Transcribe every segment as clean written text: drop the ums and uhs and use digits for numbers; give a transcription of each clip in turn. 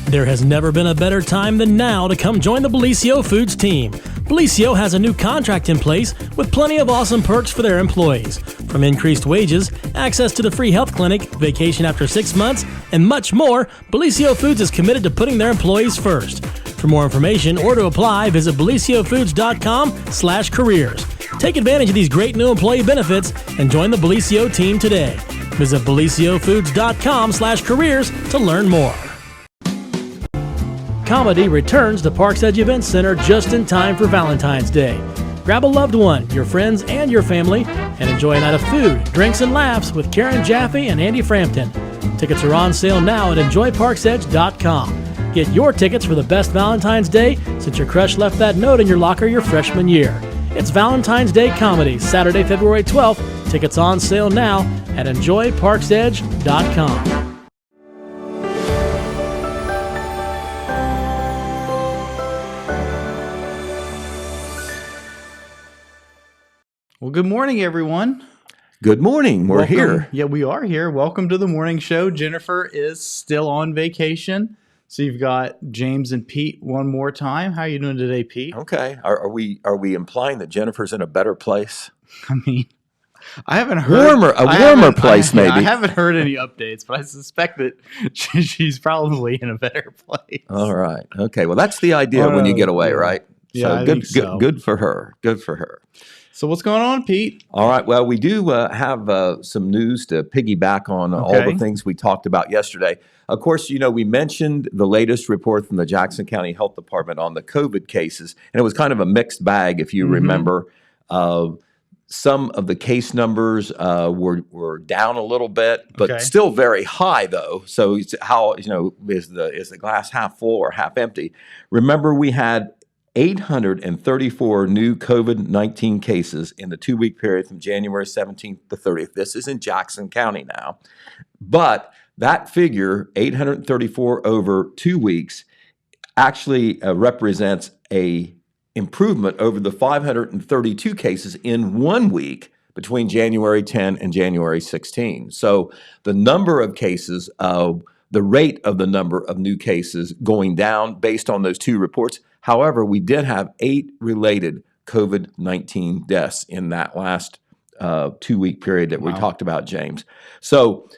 There has never been a better time than now to come join the Bellisio Foods team. Bellisio has a new contract in place with plenty of awesome perks for their employees. From increased wages, access to the free health clinic, vacation after 6 months, and much more, Bellisio Foods is committed to putting their employees first. For more information or to apply, visit BellisioFoods.com/careers. Take advantage of these great new employee benefits and join the Bellisio team today. Visit BellisioFoods.com/careers to learn more. Comedy returns to Parks Edge Event Center just in time for Valentine's Day. Grab a loved one, your friends, and your family, and enjoy a night of food, drinks, and laughs with Karen Jaffe and Andy Frampton. Tickets are on sale now at EnjoyParksEdge.com. Get your tickets for the best Valentine's Day since your crush left that note in your locker your freshman year. It's Valentine's Day Comedy, Saturday, February 12th. Tickets on sale now at EnjoyParksEdge.com. Well, good morning, everyone. Good morning. We're here. Yeah, we are here. Welcome to the morning show. Jennifer is still on vacation. So you've got James and Pete one more time. How are you doing today, Pete? Okay. Are we implying that Jennifer's in a better place? I mean, I haven't heard a warmer place, maybe. I haven't heard any updates, but I suspect that she's probably in a better place. All right. Okay. Well, that's the idea when you get away, right? Yeah, I think so. Good for her. Good for her. So what's going on, Pete? All right. Well, we do have some news to piggyback on all the things we talked about yesterday. Of course, we mentioned the latest report from the Jackson County Health Department on the COVID cases, and it was kind of a mixed bag, if you remember. Some of the case numbers were down a little bit, but still very high, though. So it's how, is the glass half full or half empty? Remember, we had 834 new COVID-19 cases in the 2-week period from January 17th to 30th. This is in Jackson County now. But that figure, 834 over 2 weeks, actually represents a improvement over the 532 cases in 1 week between January 10 and January 16. So the number of cases, the rate of the number of new cases going down based on those two reports. However, we did have 8 related COVID-19 deaths in that last 2-week period that we talked about, James. So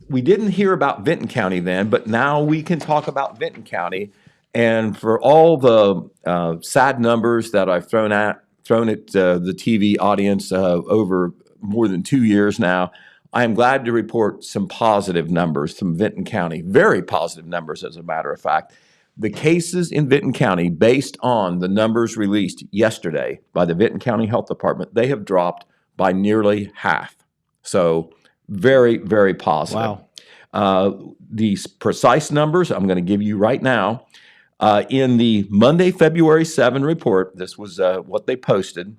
we didn't hear about Vinton County then, but now we can talk about Vinton County. And for all the sad numbers that I've thrown at the TV audience over more than 2 years now, I am glad to report some positive numbers from Vinton County, very positive numbers, as a matter of fact. The cases in Vinton County, based on the numbers released yesterday by the Vinton County Health Department, they have dropped by nearly half. So very, very positive. Wow. These precise numbers I'm going to give you right now. In the Monday, February 7 report, this was what they posted.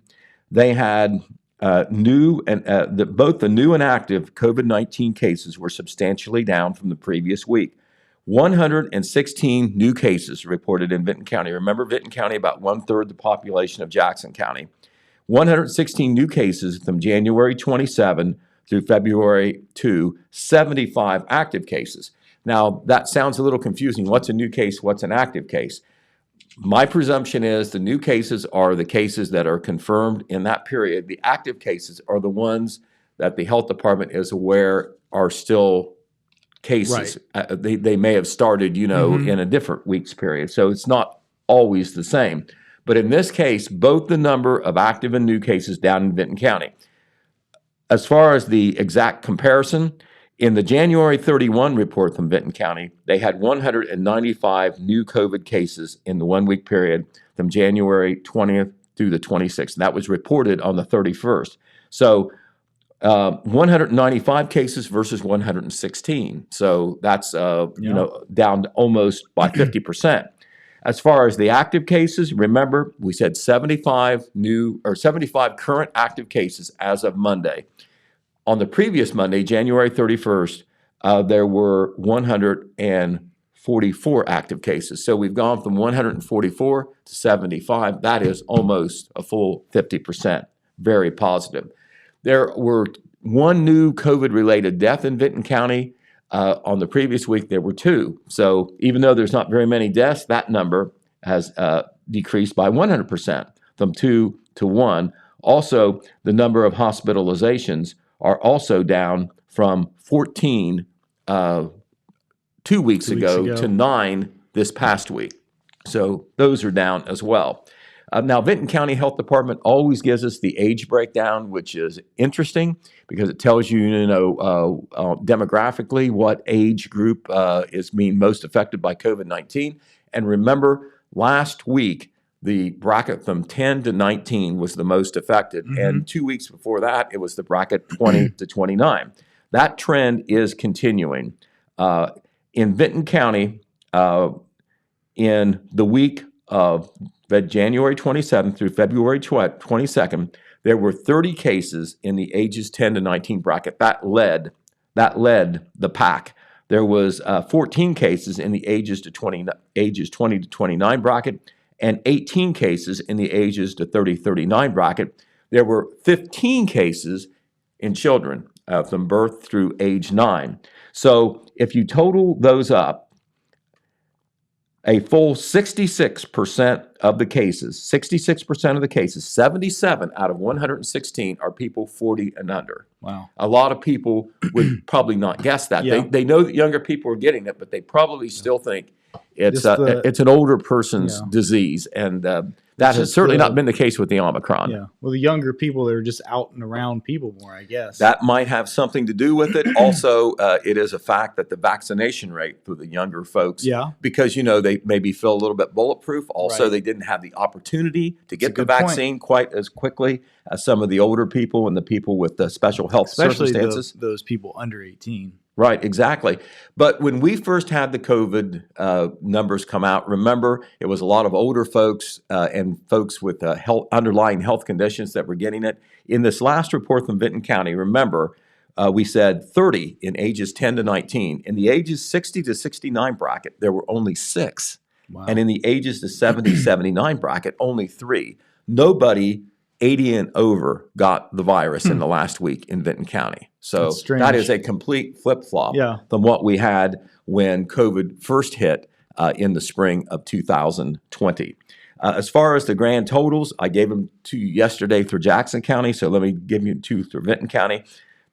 They had both the new and active COVID-19 cases were substantially down from the previous week. 116 new cases reported in Vinton County. Remember, Vinton County, about 1/3 the population of Jackson County. 116 new cases from January 27 through February 2, 75 active cases. Now, that sounds a little confusing. What's a new case? What's an active case? My presumption is the new cases are the cases that are confirmed in that period. The active cases are the ones that the health department is aware are still cases. Right. They may have started, in a different week's period. So it's not always the same. But in this case, both the number of active and new cases down in Vinton County. As far as the exact comparison, in the January 31 report from Vinton County, they had 195 new COVID cases in the 1-week period from January 20th through the 26th. And that was reported on the 31st. So 195 cases versus 116. So that's, down almost by 50%. As far as the active cases, remember, we said 75 current active cases as of Monday. On the previous Monday, January 31st, there were 144 active cases. So we've gone from 144 to 75. That is almost a full 50%. Very positive. There were 1 new COVID-related death in Vinton County. On the previous week, there were 2. So even though there's not very many deaths, that number has decreased by 100% from 2 to 1. Also, the number of hospitalizations are also down from 14 2 weeks ago to 9 this past week. So those are down as well. Now, Vinton County Health Department always gives us the age breakdown, which is interesting because it tells you, demographically what age group is being most affected by COVID-19. And remember, last week, the bracket from 10 to 19 was the most affected. Mm-hmm. And 2 weeks before that, it was the bracket 20 to 29. That trend is continuing. In Vinton County, in the week of January 27th through February 22nd, there were 30 cases in the ages 10 to 19 bracket. That led the pack. There was 14 cases in the ages 20 to 29 bracket, and 18 cases in the ages to 39 bracket. There were 15 cases in children from birth through age 9. So if you total those up, a full 66% of the cases, 77 out of 116 are people 40 and under. Wow. A lot of people would probably not guess that. Yeah. They know that younger people are getting it, but they probably still think it's an older person's disease. And that has certainly not been the case with the Omicron. Yeah. Well, the younger people, they're just out and around people more, I guess. That might have something to do with it. Also, it is a fact that the vaccination rate for the younger folks, because, they maybe feel a little bit bulletproof. Also, they didn't have the opportunity to get the vaccine quite as quickly as some of the older people and the people with the special health circumstances. Those people under 18. Right, exactly. But when we first had the COVID numbers come out, remember, it was a lot of older folks and folks with underlying health conditions that were getting it. In this last report from Vinton County, remember, we said 30 in ages 10 to 19. In the ages 60 to 69 bracket, there were only 6. Wow. And in the ages to 70 79 bracket, only 3. Nobody 80 and over got the virus in the last week in Vinton County. So that is a complete flip-flop from what we had when COVID first hit in the spring of 2020. As far as the grand totals, I gave them to you yesterday through Jackson County, so let me give you 2 through Vinton County.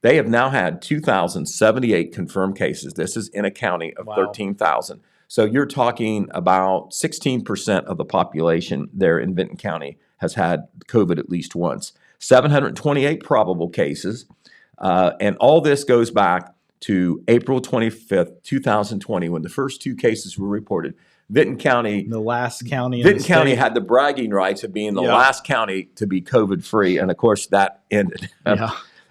They have now had 2,078 confirmed cases. This is in a county of 13,000. So you're talking about 16% of the population there in Vinton County has had COVID at least once. 728 probable cases. And all this goes back to April 25th, 2020, when the first 2 cases were reported. Vinton County, the last county. Vinton County had the bragging rights of being the last county to be COVID-free, and of course that ended.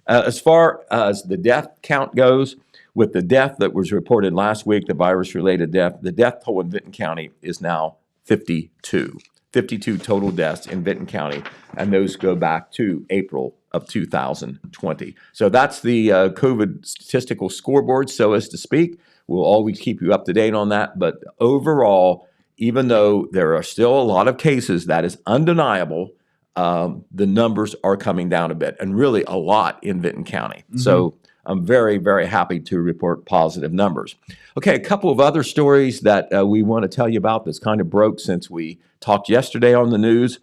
As far as the death count goes, with the death that was reported last week, the virus-related death, the death toll in Vinton County is now 52. 52 total deaths in Vinton County, and those go back to April of 2020. So that's the COVID statistical scoreboard, so as to speak. We'll always keep you up to date on that. But overall, even though there are still a lot of cases, that is undeniable, the numbers are coming down a bit, and really a lot in Vinton County. Mm-hmm. So I'm very, very happy to report positive numbers. Okay, a couple of other stories that we want to tell you about that's kind of broke since we talked yesterday on the news.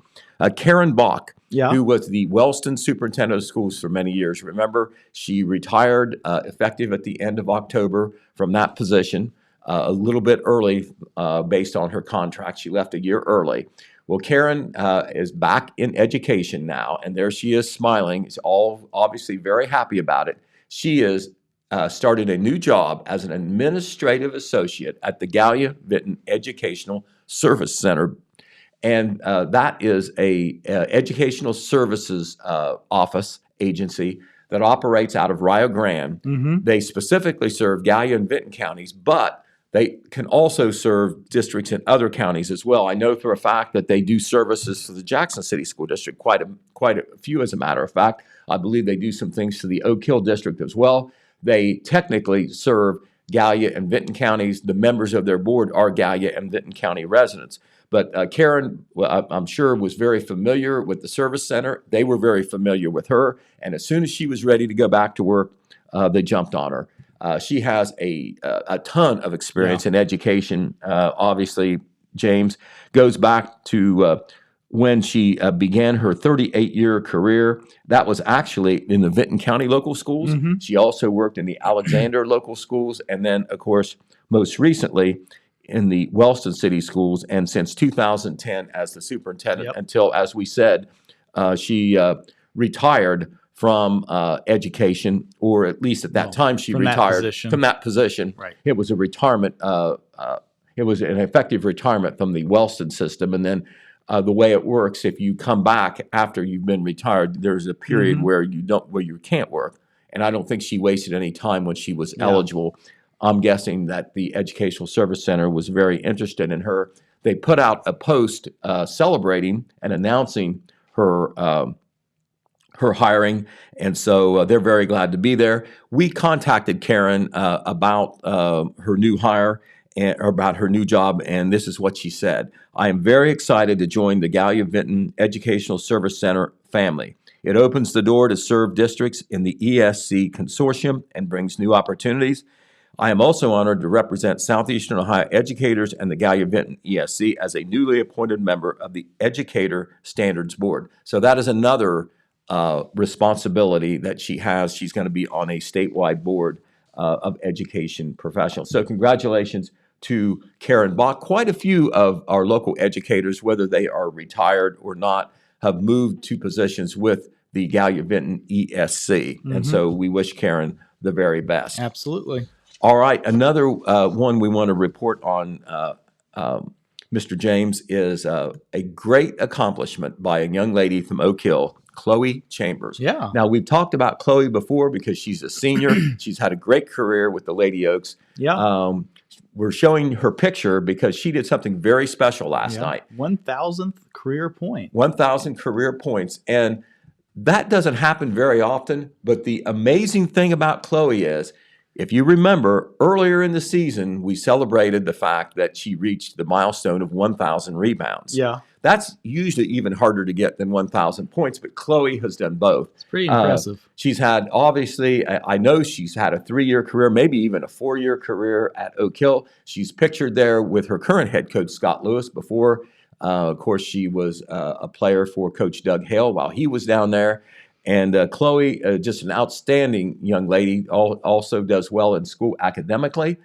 Karen Bach, who was the Wellston Superintendent of Schools for many years. Remember, she retired effective at the end of October from that position, a little bit early based on her contract. She left a year early. Well, Karen is back in education now, and there she is smiling. She's all obviously very happy about it. She is started a new job as an administrative associate at the Gallia-Vinton Educational Service Center. And that is a educational services office agency that operates out of Rio Grande. Mm-hmm. They specifically serve Gallia and Vinton counties, but they can also serve districts in other counties as well. I know for a fact that they do services for the Jackson City School District, quite a few as a matter of fact. I believe they do some things to the Oak Hill District as well. They technically serve Gallia and Vinton counties. The members of their board are Gallia and Vinton County residents. But Karen, I'm sure, was very familiar with the service center. They were very familiar with her. And as soon as she was ready to go back to work, they jumped on her. She has a ton of experience in education. Obviously, James goes back to when she began her 38-year career. That was actually in the Vinton County local schools. She also worked in the Alexander local schools, and then, of course, most recently in the Wellston City schools, and since 2010 as the superintendent until, as we said, she retired from education, or at least at that time she retired from that position. Right. It was a retirement. It was an effective retirement from the Wellston system, and then the way it works, if you come back after you've been retired, there's a period where you can't work. And I don't think she wasted any time when she was eligible. I'm guessing that the Educational Service Center was very interested in her. They put out a post celebrating and announcing her her hiring, and so they're very glad to be there. We contacted Karen about her new hire or about her new job, and this is what she said. I am very excited to join the Gallia-Vinton Educational Service Center family. It opens the door to serve districts in the ESC consortium and brings new opportunities. I am also honored to represent Southeastern Ohio educators and the Gallia-Vinton ESC as a newly appointed member of the Educator Standards Board. So that is another responsibility that she has. She's going to be on a statewide board of education professionals. So congratulations to Karen Bach. Quite a few of our local educators, whether they are retired or not, have moved to positions with the Gallia-Vinton ESC. And so we wish Karen the very best. Absolutely. All right, another one we want to report on, Mr. James, is a great accomplishment by a young lady from Oak Hill, Chloe Chambers. Yeah. Now, we've talked about Chloe before because she's a senior. She's had a great career with the Lady Oaks. Yeah. We're showing her picture because she did something very special last night. 1,000th career point. 1,000 career points. And that doesn't happen very often. But the amazing thing about Chloe is, if you remember, earlier in the season, we celebrated the fact that she reached the milestone of 1,000 rebounds. Yeah. That's usually even harder to get than 1,000 points, but Chloe has done both. It's pretty impressive. She's had, obviously, I know she's had a 3-year career, maybe even a 4-year career at Oak Hill. She's pictured there with her current head coach, Scott Lewis, before. Of course, she was a player for Coach Doug Hale while he was down there. And Chloe, just an outstanding young lady, also does well in school academically.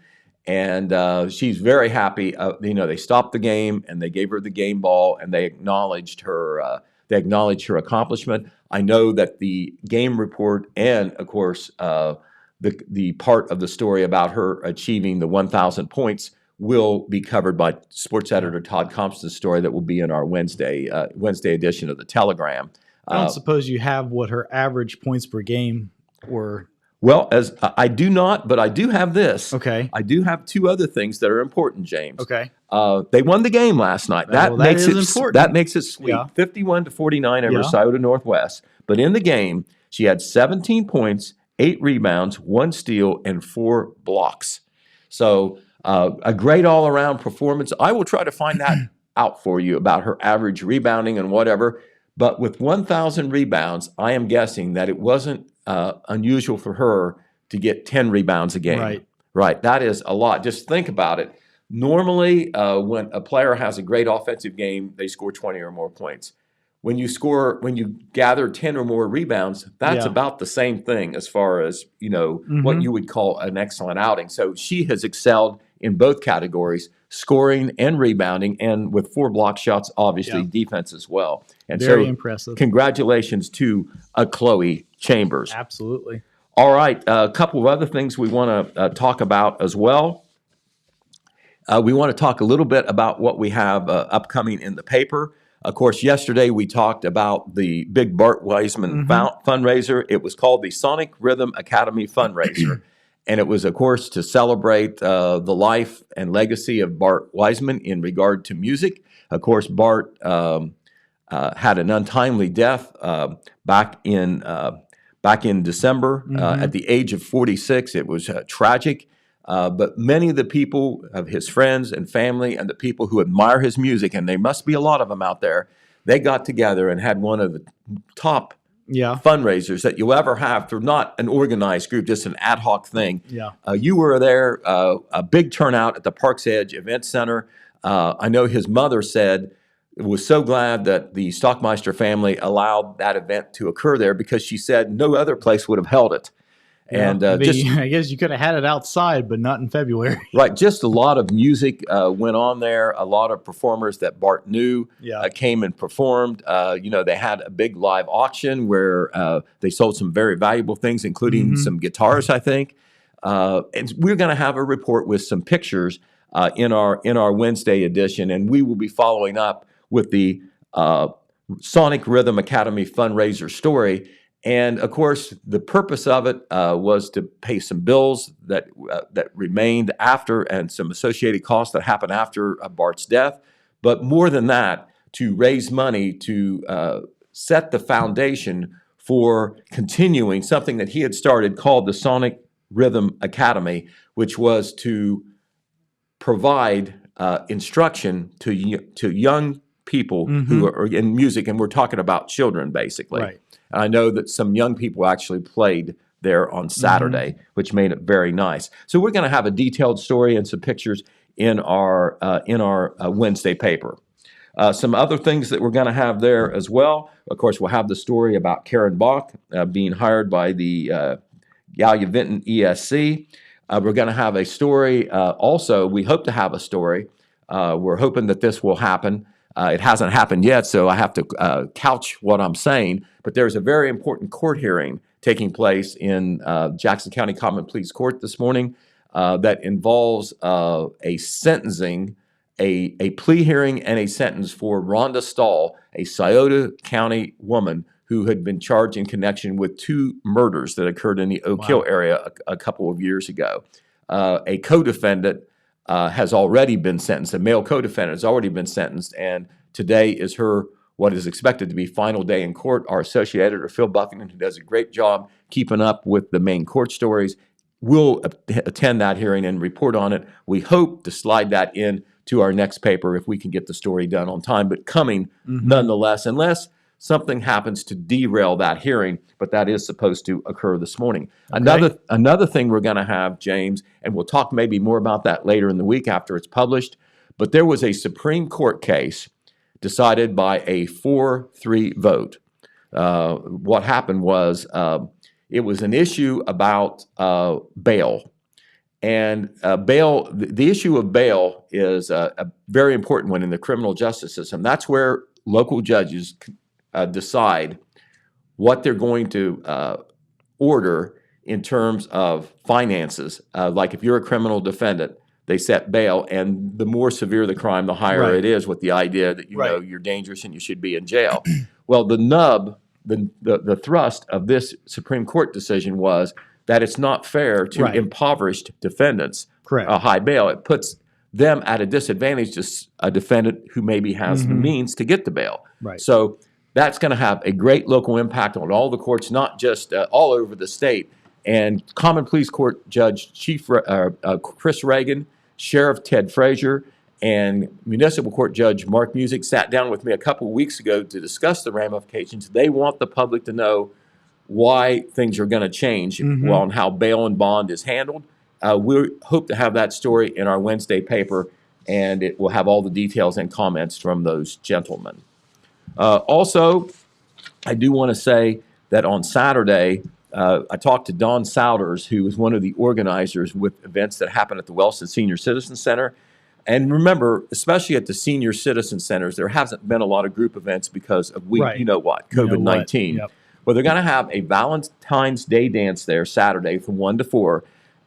And she's very happy. They stopped the game and they gave her the game ball and they acknowledged her. They acknowledged her accomplishment. I know that the game report and, of course, the part of the story about her achieving the 1,000 points will be covered by sports editor Todd Compton's story that will be in our Wednesday edition of the Telegram. I don't suppose you have what her average points per game were. Well, as I do not, but I do have this. Okay. I do have two other things that are important, James. Okay. They won the game last night. That makes is it important. That makes it sweet. Yeah. 51-49 over Scioto Northwest. But in the game, she had 17 points, 8 rebounds, 1 steal, and 4 blocks. So a great all-around performance. I will try to find that out for you about her average rebounding and whatever. But with 1,000 rebounds, I am guessing that it wasn't unusual for her to get 10 rebounds a game. Right. That is a lot. Just think about it. Normally, when a player has a great offensive game, they score 20 or more points. When you gather 10 or more rebounds, that's about the same thing as far as, what you would call an excellent outing. So she has excelled in both categories, scoring and rebounding, and with 4 block shots, obviously defense as well. And very impressive. Congratulations to Chloe Chambers. Absolutely. All right, a couple of other things we want to talk about as well. We want to talk a little bit about what we have upcoming in the paper. Of course, yesterday we talked about the big Bart Wiseman fundraiser. It was called the Sonic Rhythm Academy fundraiser. And it was, of course, to celebrate the life and legacy of Bart Wiseman in regard to music. Of course, Bart had an untimely death back in December at the age of 46. It was tragic. But many of the people of his friends and family and the people who admire his music, and there must be a lot of them out there, they got together and had one of the top fundraisers that you'll ever have. They're not an organized group, just an ad hoc thing. Yeah. You were there, a big turnout at the Parks Edge Event Center. I know his mother said was so glad that the Stockmeister family allowed that event to occur there because she said no other place would have held it. And I guess you could have had it outside, but not in February. Right. Just a lot of music went on there. A lot of performers that Bart knew came and performed. They had a big live auction where they sold some very valuable things, including some guitars, I think. And we're going to have a report with some pictures in our Wednesday edition, and we will be following up with the Sonic Rhythm Academy fundraiser story. And of course, the purpose of it was to pay some bills that remained after, and some associated costs that happened after Bart's death. But more than that, to raise money to set the foundation for continuing something that he had started called the Sonic Rhythm Academy, which was to provide instruction to young people who are in music, and we're talking about children, basically. Right. I know that some young people actually played there on Saturday, which made it very nice. So we're going to have a detailed story and some pictures in our Wednesday paper. Some other things that we're going to have there as well. Of course, we'll have the story about Karen Bach being hired by the Gallia Vinton ESC. We're going to have a story. Also, we hope to have a story. We're hoping that this will happen. It hasn't happened yet, so I have to couch what I'm saying. But there's a very important court hearing taking place in Jackson County Common Pleas Court this morning that involves a sentencing, a plea hearing and a sentence for Rhonda Stahl, a Scioto County woman who had been charged in connection with 2 murders that occurred in the Oak Hill area a couple of years ago. A co-defendant has already been sentenced. A male co-defendant has already been sentenced, and today is what is expected to be final day in court. Our associate editor, Phil Buffington, who does a great job keeping up with the main court stories, will attend that hearing and report on it. We hope to slide that in to our next paper if we can get the story done on time, but coming nonetheless, unless something happens to derail that hearing, but that is supposed to occur this morning. Okay. Another thing we're going to have, James, and we'll talk maybe more about that later in the week after it's published, but there was a Supreme Court case decided by a 4-3 vote. What happened was it was an issue about bail. And bail, the issue of bail is a very important one in the criminal justice system. That's where local judges decide what they're going to order in terms of finances. Like if you're a criminal defendant, they set bail, and the more severe the crime, the higher it is, with the idea that you're dangerous and you should be in jail. Well, the nub, the thrust of this Supreme Court decision was that it's not fair to impoverished defendants a high bail. It puts them at a disadvantage to a defendant who maybe has the means to get the bail. Right. So that's going to have a great local impact on all the courts, not just all over the state. And Common Pleas Court Judge Chris Reagan, Sheriff Ted Frazier, and Municipal Court Judge Mark Music sat down with me a couple of weeks ago to discuss the ramifications. They want the public to know why things are going to change on how bail and bond is handled. We hope to have that story in our Wednesday paper, and it will have all the details and comments from those gentlemen. Also, I do want to say that on Saturday, I talked to Don Souders, who was one of the organizers with events that happened at the Wellston Senior Citizen Center. And remember, especially at the senior citizen centers, there hasn't been a lot of group events because of COVID-19. Yep. Well, they're going to have a Valentine's Day dance there Saturday from 1 to 4,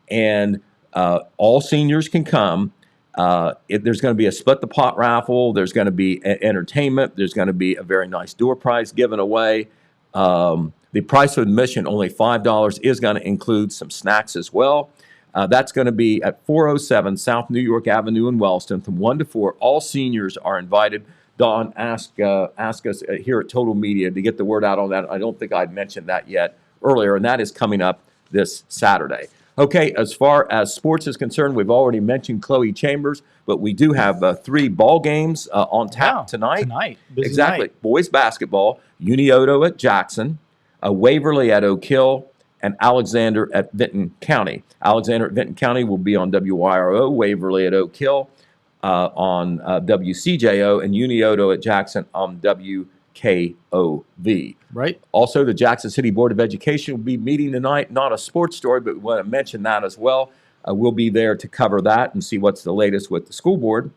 and all seniors can come. There's going to be a split the pot raffle. There's going to be entertainment. There's going to be a very nice door prize given away. The price of admission, only $5, is going to include some snacks as well. That's going to be at 407 South New York Avenue in Wellston from 1 to 4. All seniors are invited. Don asked us here at Total Media to get the word out on that. I don't think I'd mentioned that yet earlier, and that is coming up this Saturday. Okay, as far as sports is concerned, we've already mentioned Chloe Chambers, but we do have 3 ball games on tap tonight. Busy night. Boys basketball, Unioto at Jackson, Waverly at Oak Hill, and Alexander at Vinton County. Alexander at Vinton County will be on WYRO, Waverly at Oak Hill on WCJO, and Unioto at Jackson on WKOV. Right. Also, the Jackson City Board of Education will be meeting tonight. Not a sports story, but we want to mention that as well. We'll be there to cover that and see what's the latest with the school board.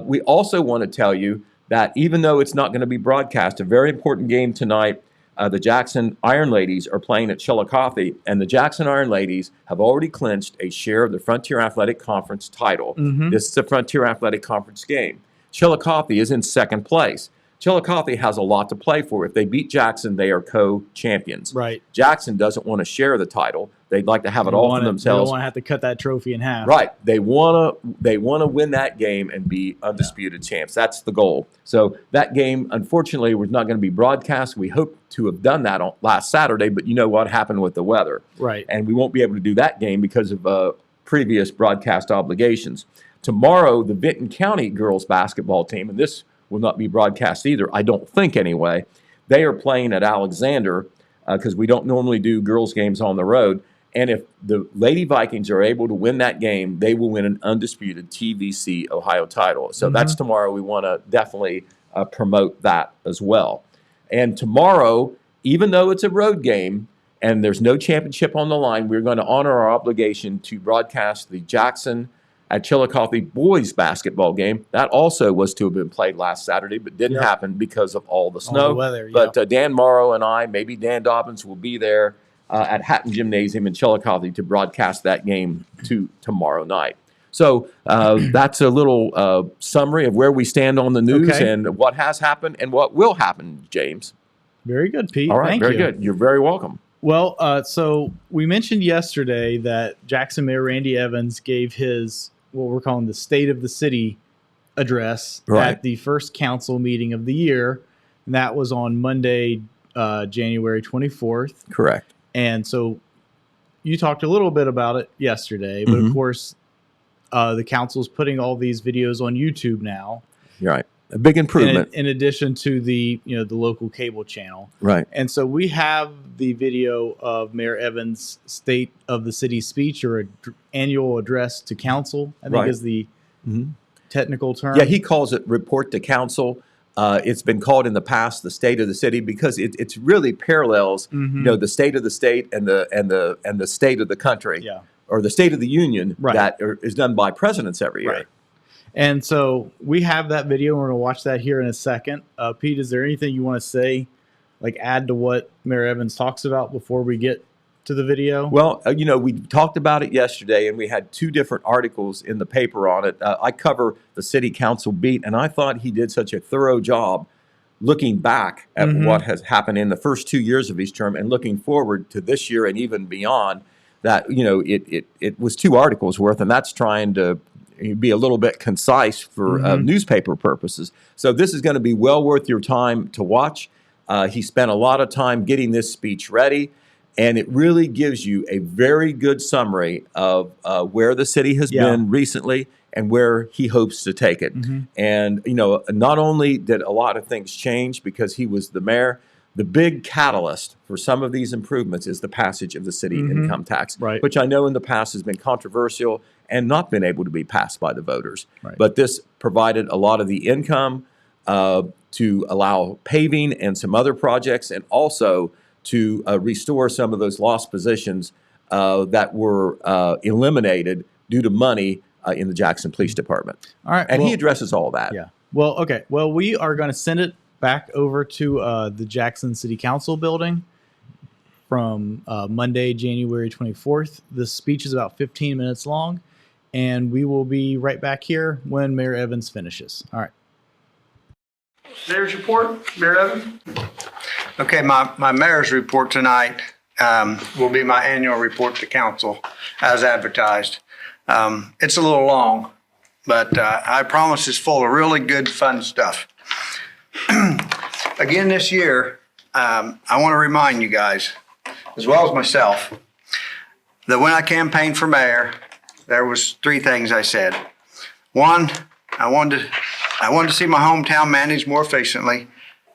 We also want to tell you that even though it's not going to be broadcast, a very important game tonight, the Jackson Iron Ladies are playing at Chillicothe, and the Jackson Iron Ladies have already clinched a share of the Frontier Athletic Conference title. This is the Frontier Athletic Conference game. Chillicothe is in second place. Chillicothe has a lot to play for. If they beat Jackson, they are co-champions. Right. Jackson doesn't want to share the title. They'd like to have it all for themselves. They don't want to have to cut that trophy in half. Right. They want to win that game and be undisputed champs. That's the goal. So that game, unfortunately, was not going to be broadcast. We hope to have done that on last Saturday, but you know what happened with the weather. Right. And we won't be able to do that game because of previous broadcast obligations. Tomorrow, the Vinton County girls basketball team, and this will not be broadcast either, I don't think anyway, they are playing at Alexander because we don't normally do girls games on the road. And if the Lady Vikings are able to win that game, they will win an undisputed TVC Ohio title. So that's tomorrow. We want to definitely promote that as well. And tomorrow, even though it's a road game and there's no championship on the line, we're going to honor our obligation to broadcast the Jackson at Chillicothe boys basketball game. That also was to have been played last Saturday, but didn't happen because of all the snow. All the weather, but Dan Morrow and I, maybe Dan Dobbins, will be there at Hatton Gymnasium in Chillicothe to broadcast that game tomorrow night. So that's a little summary of where we stand on the news and what has happened and what will happen, James. Very good, Pete. All right, Thank very you. good. You're very welcome. Well, so we mentioned yesterday that Jackson Mayor Randy Evans gave his, what we're calling the State of the City address at the first council meeting of the year. And that was on Monday, January 24th. Correct. And so you talked a little bit about it yesterday, but of course, the council's putting all these videos on YouTube now. You're right. A big improvement. In addition to the local cable channel. Right. And so we have the video of Mayor Evans' State of the City speech, or annual address to council, I think is the technical term. Yeah, he calls it report to council. It's been called in the past the State of the City because it's really parallels, the state of the state and the state of the country, or the State of the Union that is done by presidents every year. Right. And so we have that video. We're going to watch that here in a second. Pete, is there anything you want to say, like add to what Mayor Evans talks about before we get to the video? Well, we talked about it yesterday, and we had two different articles in the paper on it. I cover the city council beat, and I thought he did such a thorough job looking back at what has happened in the first 2 years of his term and looking forward to this year and even beyond that, it was two articles worth, and that's trying to be a little bit concise for newspaper purposes. So this is going to be well worth your time to watch. He spent a lot of time getting this speech ready, and it really gives you a very good summary of where the city has been recently and where he hopes to take it. And, not only did a lot of things change because he was the mayor, the big catalyst for some of these improvements is the passage of the city income tax, which I know in the past has been controversial and not been able to be passed by the voters. But this provided a lot of the income to allow paving and some other projects, and also to restore some of those lost positions that were eliminated due to money in the Jackson Police Department. All right. And he addresses all that. Yeah. Well, okay. Well, we are going to send it back over to the Jackson City Council building from Monday, January 24th. The speech is about 15 minutes long, and we will be right back here when Mayor Evans finishes. All right. Mayor's report, Mayor Evans. Okay, my mayor's report tonight will be my annual report to council as advertised. It's a little long, but I promise it's full of really good, fun stuff. Again this year, I want to remind you guys, as well as myself, that when I campaigned for mayor, there was three things I said. One, I wanted to see my hometown managed more efficiently,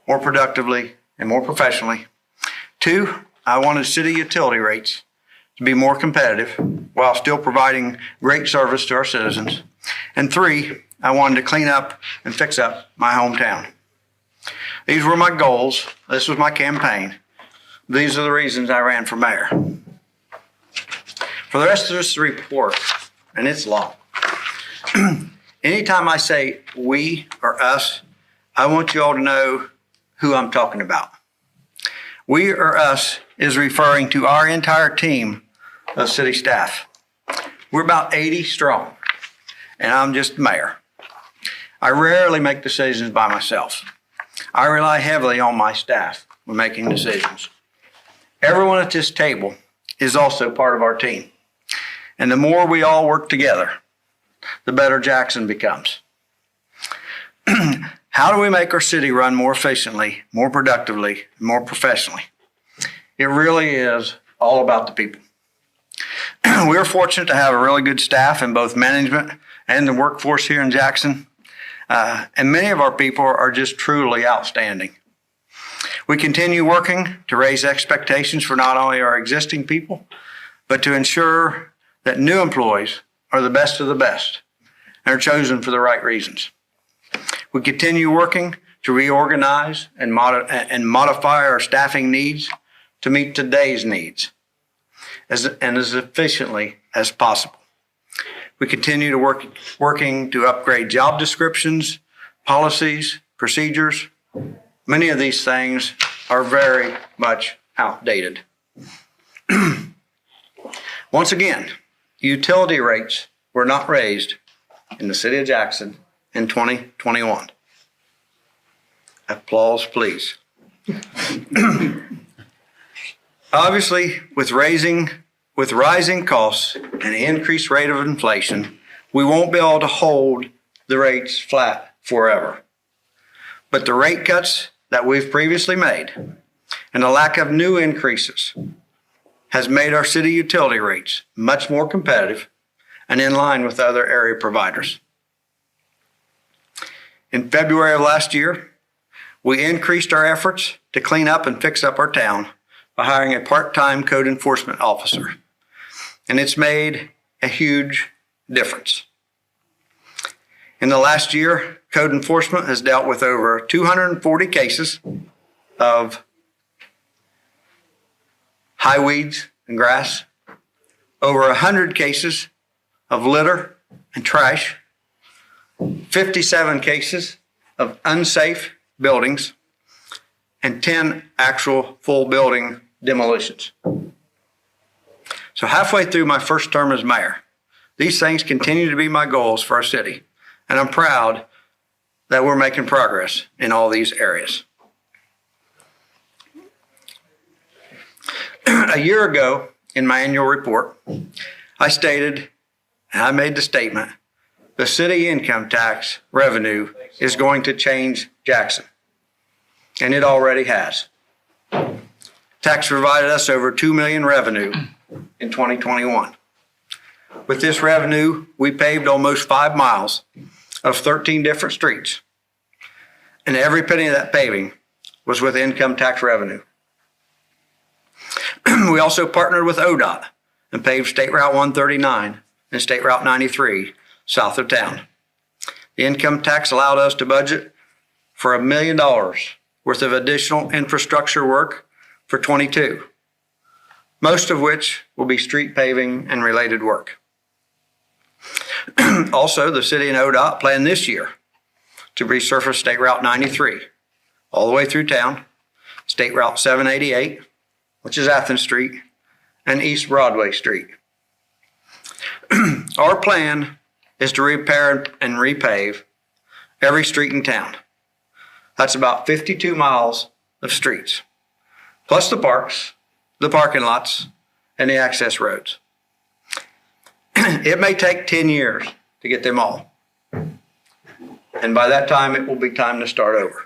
more productively, and more professionally. 2, I wanted city utility rates to be more competitive while still providing great service to our citizens. And 3, I wanted to clean up and fix up my hometown. These were my goals. This was my campaign. These are the reasons I ran for mayor. For the rest of this report, and it's long, anytime I say we or us, I want you all to know who I'm talking about. We or us is referring to our entire team of city staff. We're about 80 strong, and I'm just mayor. I rarely make decisions by myself. I rely heavily on my staff when making decisions. Everyone at this table is also part of our team. And the more we all work together, the better Jackson becomes. How do we make our city run more efficiently, more productively, and more professionally? It really is all about the people. We're fortunate to have a really good staff in both management and the workforce here in Jackson. And many of our people are just truly outstanding. We continue working to raise expectations for not only our existing people, but to ensure that new employees are the best of the best and are chosen for the right reasons. We continue working to reorganize and modify our staffing needs to meet today's needs as efficiently as possible. We continue to working to upgrade job descriptions, policies, procedures. Many of these things are very much outdated. Once again, utility rates were not raised in the city of Jackson in 2021. Applause, please. Obviously, with rising costs and the increased rate of inflation, we won't be able to hold the rates flat forever. But the rate cuts that we've previously made and the lack of new increases has made our city utility rates much more competitive and in line with other area providers. In February of last year, we increased our efforts to clean up and fix up our town by hiring a part-time code enforcement officer. And it's made a huge difference. In the last year, code enforcement has dealt with over 240 cases of high weeds and grass, over 100 cases of litter and trash, 57 cases of unsafe buildings, and 10 actual full building demolitions. So halfway through my first term as mayor, these things continue to be my goals for our city, and I'm proud that we're making progress in all these areas. A year ago, in my annual report, I stated, and I made the statement, the city income tax revenue is going to change Jackson, and it already has. Tax provided us over $2 million revenue in 2021. With this revenue, we paved almost 5 miles of 13 different streets, and every penny of that paving was with income tax revenue. We also partnered with ODOT and paved State Route 139 and State Route 93 south of town. The income tax allowed us to budget for $1 million worth of additional infrastructure work for 22, most of which will be street paving and related work. Also, the city and ODOT plan this year to resurface State Route 93 all the way through town, State Route 788, which is Athens Street, and East Broadway Street. Our plan is to repair and repave every street in town. That's about 52 miles of streets, plus the parks, the parking lots, and the access roads. It may take 10 years to get them all. And by that time, it will be time to start over.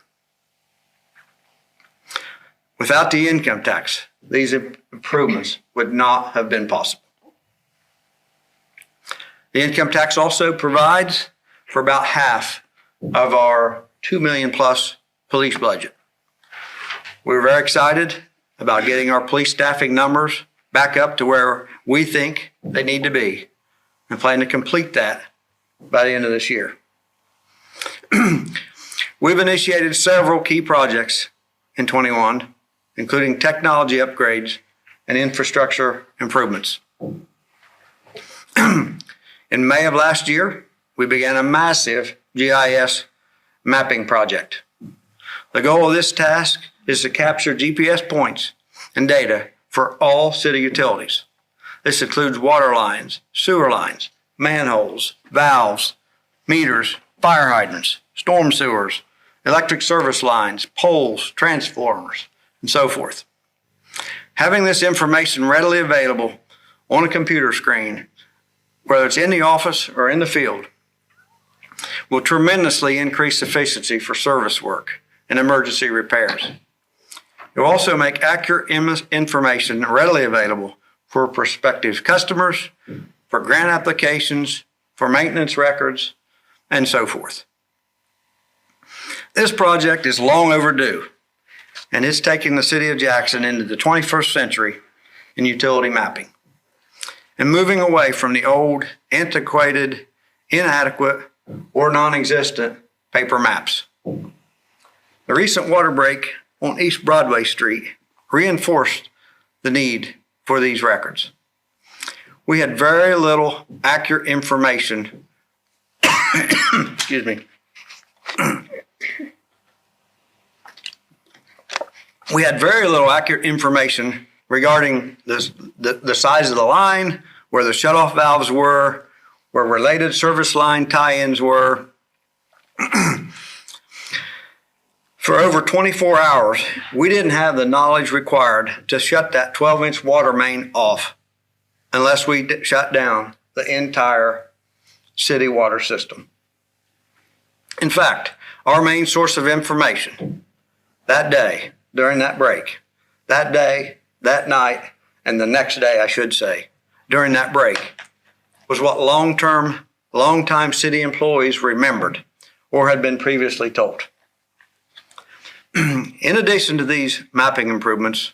Without the income tax, these improvements would not have been possible. The income tax also provides for about half of our $2 million plus police budget. We're very excited about getting our police staffing numbers back up to where we think they need to be, and plan to complete that by the end of this year. We've initiated several key projects in 21, including technology upgrades and infrastructure improvements. In May of last year, we began a massive GIS mapping project. The goal of this task is to capture GPS points and data for all city utilities. This includes water lines, sewer lines, manholes, valves, meters, fire hydrants, storm sewers, electric service lines, poles, transformers, and so forth. Having this information readily available on a computer screen, whether it's in the office or in the field, will tremendously increase efficiency for service work and emergency repairs. It will also make accurate information readily available for prospective customers, for grant applications, for maintenance records, and so forth. This project is long overdue, and it's taking the city of Jackson into the 21st century in utility mapping and moving away from the old, antiquated, inadequate, or non-existent paper maps. The recent water break on East Broadway Street reinforced the need for these records. We had very little accurate information excuse me. We had very little accurate information regarding the size of the line, where the shutoff valves were, where related service line tie-ins were. For over 24 hours, we didn't have the knowledge required to shut that 12-inch water main off unless we shut down the entire city water system. In fact, our main source of information that day, during that break, that day, that night, and the next day, I should say, during that break, was what long-time city employees remembered or had been previously told. In addition to these mapping improvements,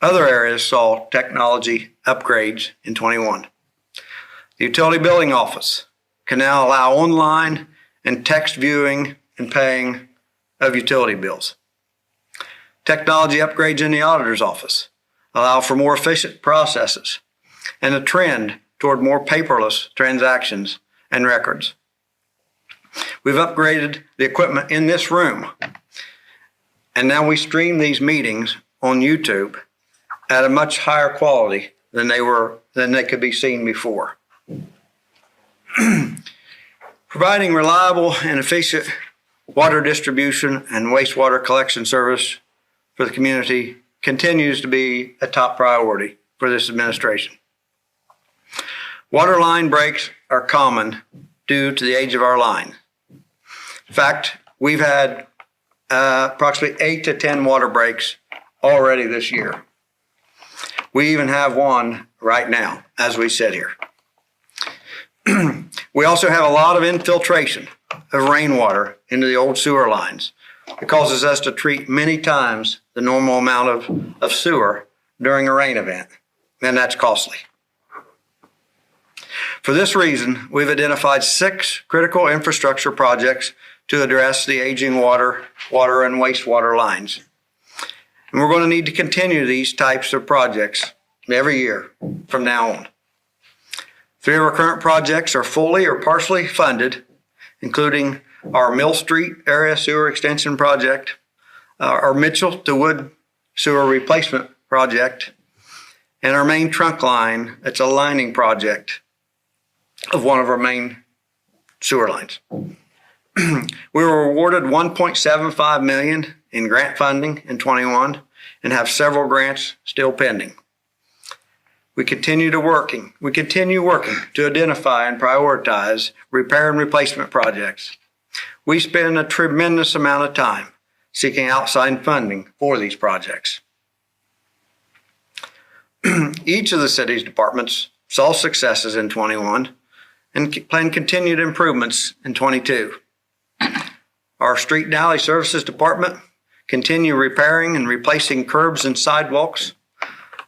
other areas saw technology upgrades in 21. The Utility Billing Office can now allow online and text viewing and paying of utility bills. Technology upgrades in the Auditor's Office allow for more efficient processes and a trend toward more paperless transactions and records. We've upgraded the equipment in this room, and now we stream these meetings on YouTube at a much higher quality than they could be seen before. Providing reliable and efficient water distribution and wastewater collection service for the community continues to be a top priority for this administration. Water line breaks are common due to the age of our line. In fact, we've had approximately 8 to 10 water breaks already this year. We even have one right now as we sit here. We also have a lot of infiltration of rainwater into the old sewer lines. It causes us to treat many times the normal amount of sewer during a rain event, and that's costly. For this reason, we've identified 6 critical infrastructure projects to address the aging water and wastewater lines. And we're going to need to continue these types of projects every year from now on. 3 of our current projects are fully or partially funded, including our Mill Street area sewer extension project, our Mitchell to Wood sewer replacement project, and our main trunk line. It's a lining project of one of our main sewer lines. We were awarded $1.75 million in grant funding in 21 and have several grants still pending. We continue working to identify and prioritize repair and replacement projects. We spend a tremendous amount of time seeking outside funding for these projects. Each of the city's departments saw successes in 21 and plan continued improvements in 22. Our Street and Alley Services Department continue repairing and replacing curbs and sidewalks,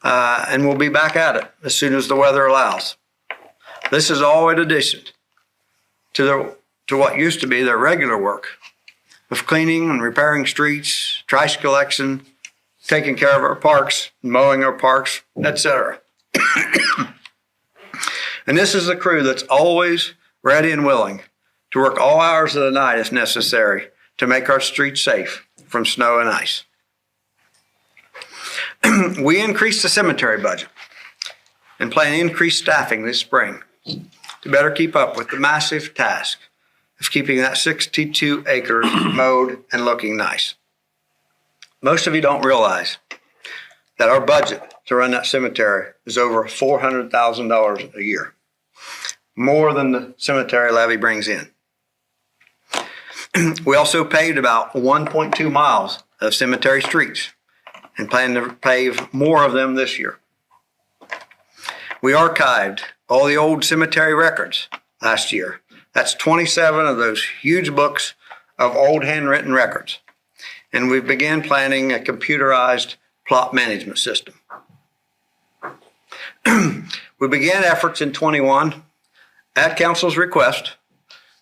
and we'll be back at it as soon as the weather allows. This is all in addition to what used to be their regular work of cleaning and repairing streets, trash collection, taking care of our parks, mowing our parks, etc. And this is a crew that's always ready and willing to work all hours of the night if necessary to make our streets safe from snow and ice. We increased the cemetery budget and plan increased staffing this spring to better keep up with the massive task of keeping that 62 acres mowed and looking nice. Most of you don't realize that our budget to run that cemetery is over $400,000 a year, more than the cemetery levy brings in. We also paved about 1.2 miles of cemetery streets and plan to pave more of them this year. We archived all the old cemetery records last year. That's 27 of those huge books of old handwritten records. And we began planning a computerized plot management system. We began efforts in 21 at council's request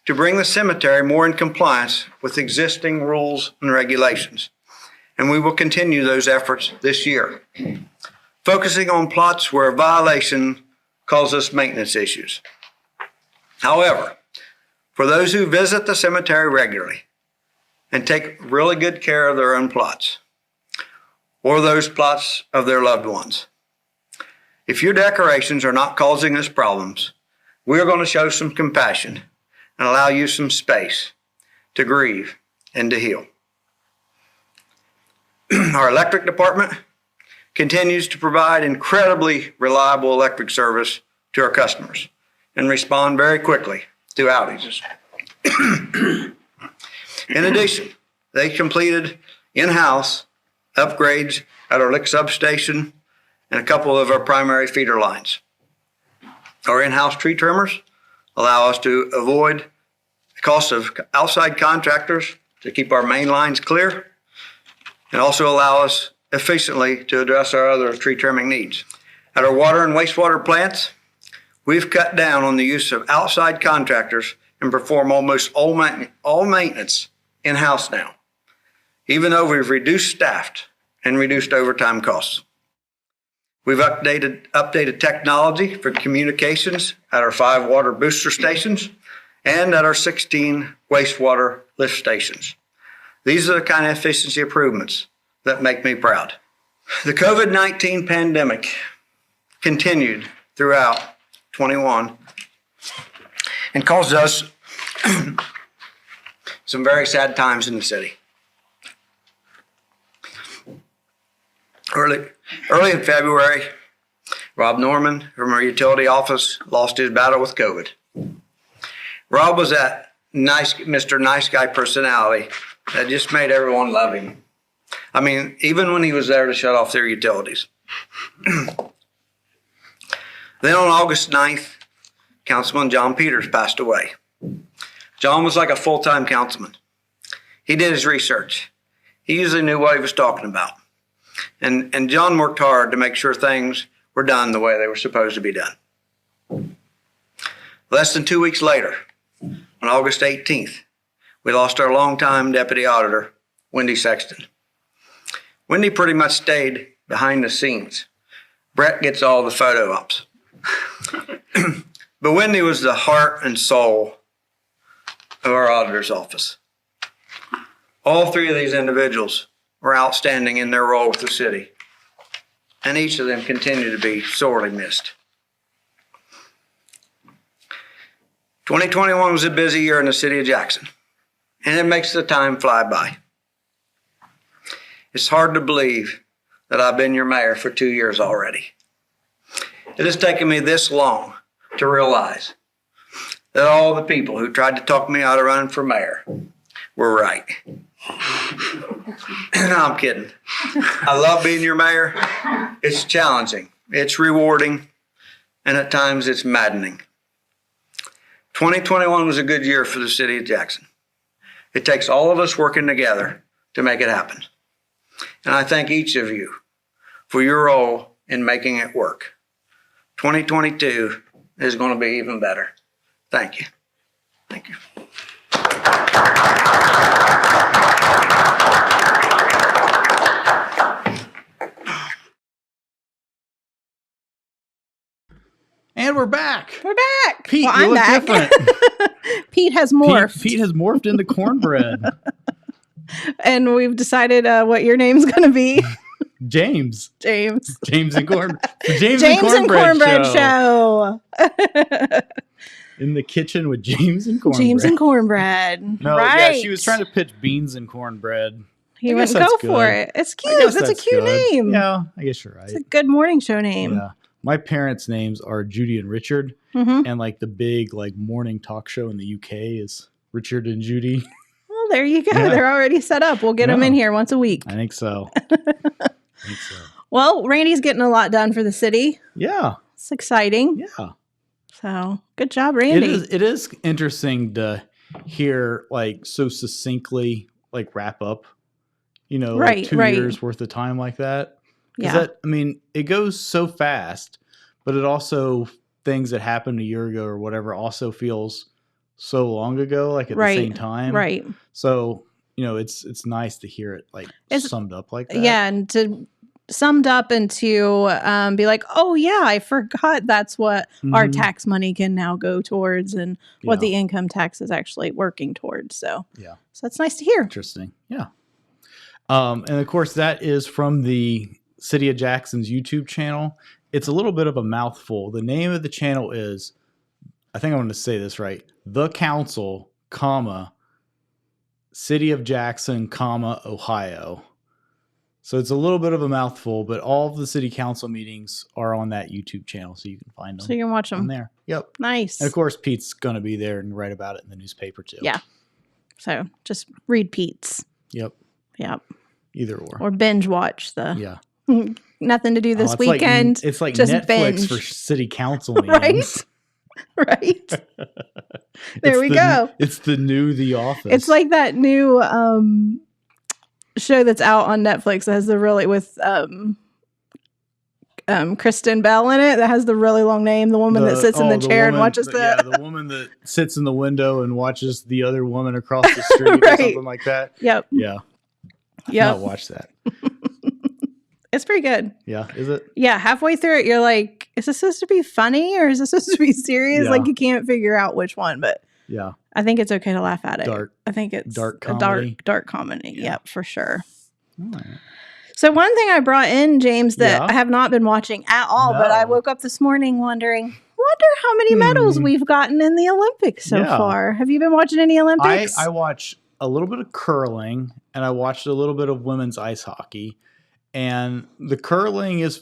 to bring the cemetery more in compliance with existing rules and regulations. And we will continue those efforts this year, focusing on plots where a violation causes maintenance issues. However, for those who visit the cemetery regularly and take really good care of their own plots, or those plots of their loved ones, if your decorations are not causing us problems, we're going to show some compassion and allow you some space to grieve and to heal. Our electric department continues to provide incredibly reliable electric service to our customers and respond very quickly to outages. In addition, they completed in-house upgrades at our Lick substation and a couple of our primary feeder lines. Our in-house tree trimmers allow us to avoid the cost of outside contractors to keep our main lines clear, and also allow us efficiently to address our other tree trimming needs. At our water and wastewater plants, we've cut down on the use of outside contractors and perform almost all maintenance in-house now, even though we've reduced staff and reduced overtime costs. We've updated technology for communications at our 5 water booster stations and at our 16 wastewater lift stations. These are the kind of efficiency improvements that make me proud. The COVID-19 pandemic continued throughout 21 and caused us some very sad times in the city. Early in February, Rob Norman from our utility office lost his battle with COVID. Rob was that Mr. Nice Guy personality that just made everyone love him. I mean, even when he was there to shut off their utilities. Then on August 9th, Councilman John Peters passed away. John was like a full-time councilman. He did his research. He usually knew what he was talking about. And John worked hard to make sure things were done the way they were supposed to be done. Less than 2 weeks later, on August 18th, we lost our longtime deputy auditor, Wendy Sexton. Wendy pretty much stayed behind the scenes. Brett gets all the photo ops. But Wendy was the heart and soul of our auditor's office. All 3 of these individuals were outstanding in their role with the city, and each of them continue to be sorely missed. 2021 was a busy year in the city of Jackson, and it makes the time fly by. It's hard to believe that I've been your mayor for 2 years already. It has taken me this long to realize that all the people who tried to talk me out of running for mayor were right. No, I'm kidding. I love being your mayor. It's challenging, it's rewarding, and at times it's maddening. 2021 was a good year for the city of Jackson. It takes all of us working together to make it happen. And I thank each of you for your role in making it work. 2022 is going to be even better. Thank you. Thank you. And we're back. We're back. Pete, well, you I'm look back. different. Pete has morphed. Pete has morphed into cornbread. And we've decided what your name's going to be. James. James. James and Corn. The James and Cornbread show. In the kitchen with James and Cornbread. James and Cornbread. No, right. yeah, she was trying to pitch beans and cornbread. He went, go for it. It's cute. That's a cute name. Yeah, I guess you're right. It's a good morning show name. Yeah. My parents' names are Judy and Richard. Mm-hmm. And like the big like morning talk show in the UK is Richard and Judy. Well, there you go. Yeah. They're already set up. We'll get them in here once a week. I think so. Well, Randy's getting a lot done for the city. Yeah. It's exciting. Yeah. So good job, Randy. It is interesting to hear like so succinctly like wrap up, like 2 years worth of time like that. Yeah. That, I mean, it goes so fast, but it also, things that happened a year ago or whatever also feels so long ago, like at the same time. Right. So, it's nice to hear it like summed up like that. Yeah. And to summed up and to be like, oh yeah, I forgot that's what our tax money can now go towards and what the income tax is actually working towards. So it's nice to hear. Interesting. Yeah. And of course that is from the City of Jackson's YouTube channel. It's a little bit of a mouthful. The name of the channel is, I think I'm going to say this right, The Council, City of Jackson, Ohio. So it's a little bit of a mouthful, but all of the city council meetings are on that YouTube channel, so you can find them. So you can watch them there. Yep. Nice. And of course, Pete's going to be there and write about it in the newspaper too. Yeah. So just read Pete's. Yep. Yep. Either or. Or binge watch the. Yeah. Nothing to do this it's weekend. It's like just Netflix binge. for city council meetings. Right. There we go. It's the new The Office. It's like that new show that's out on Netflix that has the really with Kristen Bell in it that has the really long name. The woman that sits in the chair and watches the woman that sits in the window and watches the other woman across the street right. or something like that. Yep. Yeah. Yeah. I'll watch that. It's pretty good. Yeah. Is it? Yeah. Halfway through it, you're like, is this supposed to be funny or is this supposed to be serious? Yeah. Like you can't figure out which one, but yeah. I think it's okay to laugh at it. I think it's dark a comedy. dark comedy. Yeah. Yep, for sure. All right. So one thing I brought in, James, that I have not been watching at all, but I woke up this morning wonder how many medals we've gotten in the Olympics so far. Have you been watching any Olympics? I watch a little bit of curling and I watched a little bit of women's ice hockey. And the curling is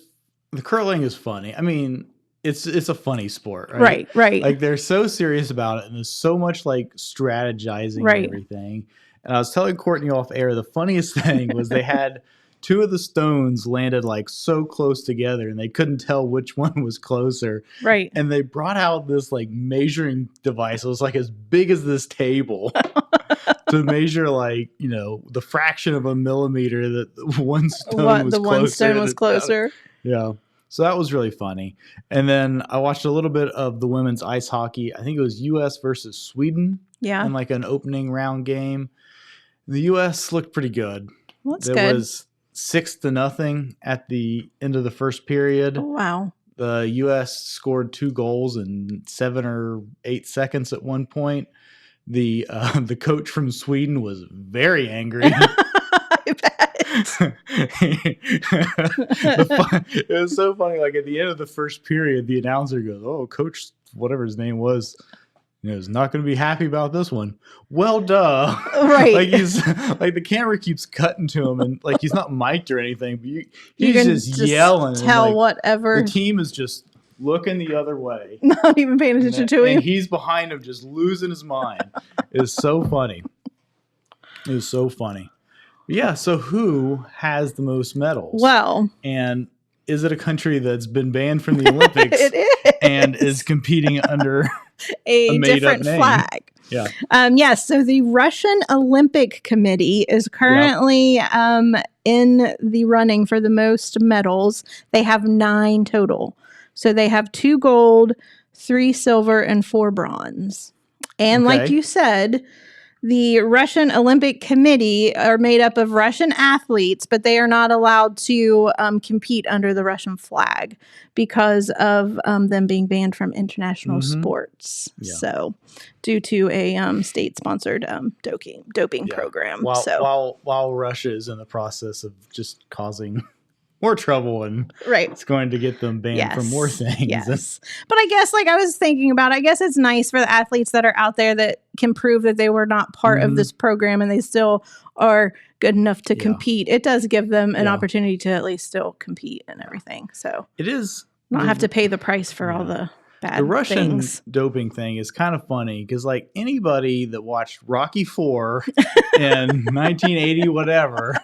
funny. I mean, it's a funny sport, right? Right. Like they're so serious about it, and there's so much like strategizing and everything. And I was telling Courtney off air, the funniest thing was they had two of the stones landed like so close together, and they couldn't tell which one was closer. Right. And they brought out this like measuring device. It was like as big as this table. To measure the fraction of a millimeter that one stone was closer. Yeah. So that was really funny. And then I watched a little bit of the women's ice hockey. I think it was US versus Sweden. Yeah. In like an opening round game. The US looked pretty good. Well, that's good. It was 6-0 at the end of the first period. Oh, wow. The US scored 2 goals in 7 or 8 seconds at one point. The coach from Sweden was very angry. I bet. It was so funny. Like at the end of the first period, the announcer goes, "Oh, coach, whatever his name was, is not going to be happy about this one." Well, duh. Right. Like he's like the camera keeps cutting to him, and like he's not mic'd or anything, but he's just yelling. Tell and, like, whatever. The team is just looking the other way, not even paying attention to him. And he's behind him, just losing his mind. It was so funny. It was so funny. Yeah. So who has the most medals? Well, and is it a country that's been banned from the Olympics? It is. And is competing under a different name? flag. Yeah. Yes. So the Russian Olympic Committee is currently in the running for the most medals. They have 9 total. So they have 2 gold, 3 silver, and 4 bronze. And like you said, the Russian Olympic Committee are made up of Russian athletes, but they are not allowed to compete under the Russian flag because of them being banned from international sports. Yeah. So, due to a state-sponsored doping program. While Russia is in the process of just causing more trouble, and it's going to get them banned from more things. Yes. But I guess, like I was thinking about, I guess it's nice for the athletes that are out there that can prove that they were not part of this program and they still are good enough to compete. It does give them an opportunity to at least still compete and everything. So it is not have to pay the price for all the bad The Russian things. doping thing is kind of funny because, like, anybody that watched Rocky IV in 1980, whatever,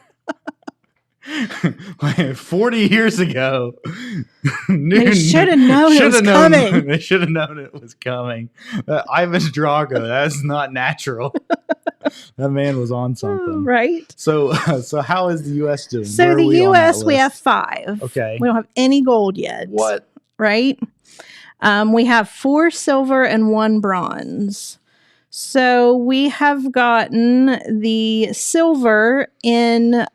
like 40 years ago, they should have known it was coming. They should have known it was coming. Ivan Drago, that's not natural. That man was on something. Right. So how is the U.S. doing? So the U.S., we have 5. Okay. We don't have any gold yet. What? Right? We have 4 silver and 1 bronze. So we have gotten the silver in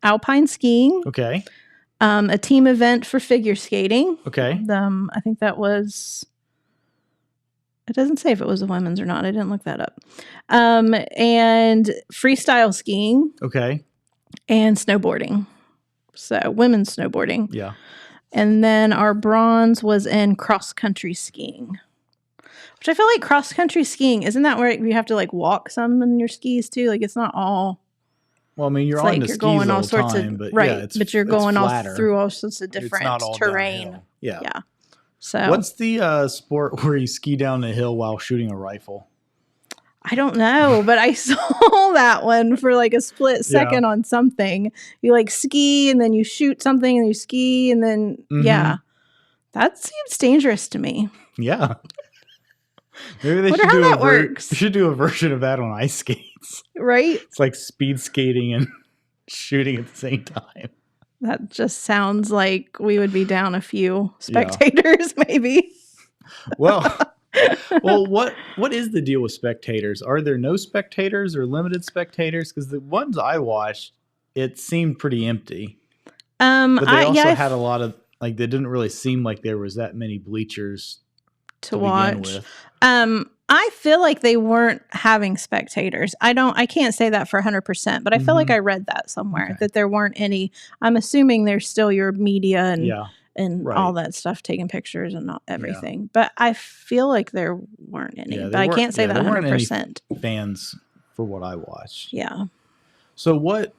alpine skiing. Okay. A team event for figure skating. Okay. I think that was... It doesn't say if it was the women's or not. I didn't look that up. And freestyle skiing. Okay. And snowboarding. So women's snowboarding. Yeah. And then our bronze was in cross-country skiing. Which I feel like cross-country skiing, isn't that where you have to like walk some in your skis too? Like it's not all... Well, I mean, you're on the skis going all all sorts time, of... but right, but you're going all flatter. through all sorts of different terrain. Downhill. Yeah. Yeah. So what's the sport where you ski down the hill while shooting a rifle? I don't know, but I saw that one for like a split second on something. You like ski and then you shoot something and you ski and then, that seems dangerous to me. Yeah. Maybe they wonder how that works. They should do a version of that on ice skates. Right? It's like speed skating and shooting at the same time. That just sounds like we would be down a few spectators, maybe. Well, what is the deal with spectators? Are there no spectators or limited spectators? Because the ones I watched, it seemed pretty empty. But they also had a lot of, like, they didn't really seem like there was that many bleachers to watch. I feel like they weren't having spectators. I can't say that for 100%, but I feel like I read that somewhere that there weren't any. I'm assuming there's still your media and all that stuff, taking pictures and everything. Yeah. But I feel like there weren't any. But I can't say that 100%. Fans for what I watched. Yeah. So what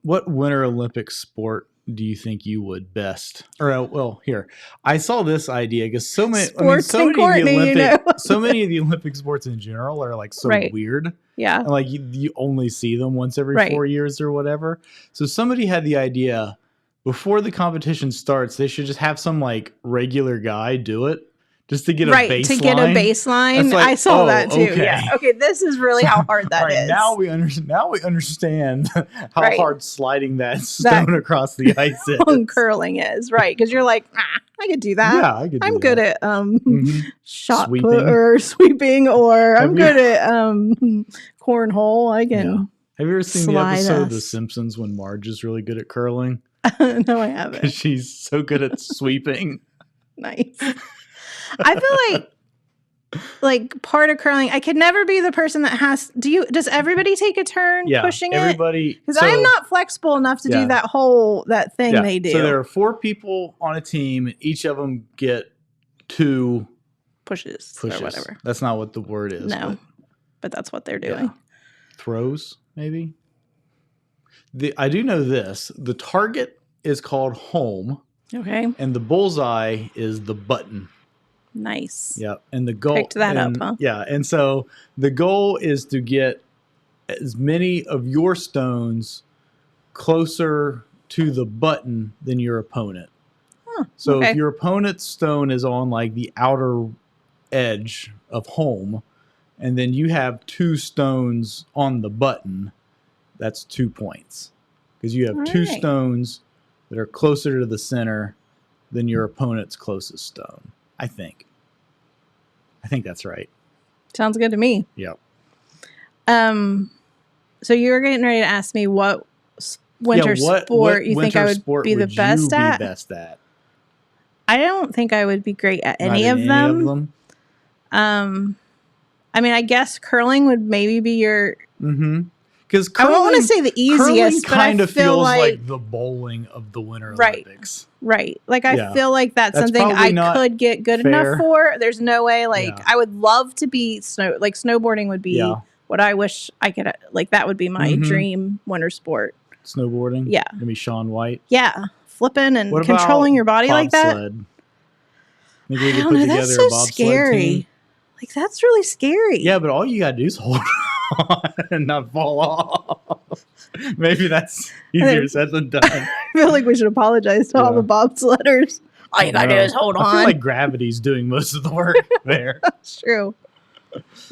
Winter Olympic sport do you think you would best? Or well, here I saw this idea because so many of the Olympic sports in general are like so weird. Yeah, and like you only see them once every 4 years or whatever. So somebody had the idea before the competition starts, they should just have some like regular guy do it. Just to get a baseline. To get a baseline. Like, I saw that too. Okay. Yeah. Okay. This is really how hard that is. Now we understand how hard sliding that stone across the ice is. Curling is. Right. Because you're like, I could do that. Yeah, I could do I'm that. good at shot put or sweeping, or I'm good at cornhole. I can. Yeah. Have you ever seen the episode of The Simpsons when Marge is really good at curling? No, I haven't. Because she's so good at sweeping. Nice. I feel like part of curling, I could never be the person that does everybody take a turn pushing everybody, it? Because I'm not flexible enough to do that thing they do. So there are 4 people on a team, and each of them get 2 pushes or whatever. That's not what the word is. No, but that's what they're doing. Yeah. Throws, maybe? I do know this. The target is called home. Okay. And the bullseye is the button. Nice. Yeah. And the goal. Picked that up, huh? Yeah. And so the goal is to get as many of your stones closer to the button than your opponent. Huh, so if your opponent's stone is on like the outer edge of home, and then you have 2 stones on the button, that's 2 points. Because you have 2 stones that are closer to the center than your opponent's closest stone. I think that's right. Sounds good to me. Yep. So you were getting ready to ask me what winter sport you think I would be the best at? I don't think I would be great at any of them. I mean, I guess curling would maybe be your. Because I won't want to say the easiest, but I kind of feel feels like the bowling of the Winter Olympics. Right. Like I feel like that's something I could get good enough for. There's no way. Like I would love to be snowboarding would be what I wish I could. Like that would be my dream winter sport. Snowboarding. Yeah. Gonna be Shaun White. Yeah, flipping and controlling your body like that. Bobsled? Think we I could don't put know. together That's a so bobsled scary. team? Like that's really scary. Yeah, but all you gotta do is hold on and not fall off. Maybe that's easier said than done. I feel like we should apologize to all the bobsledders. All you gotta do is hold on. I feel like gravity's doing most of the work there. That's true.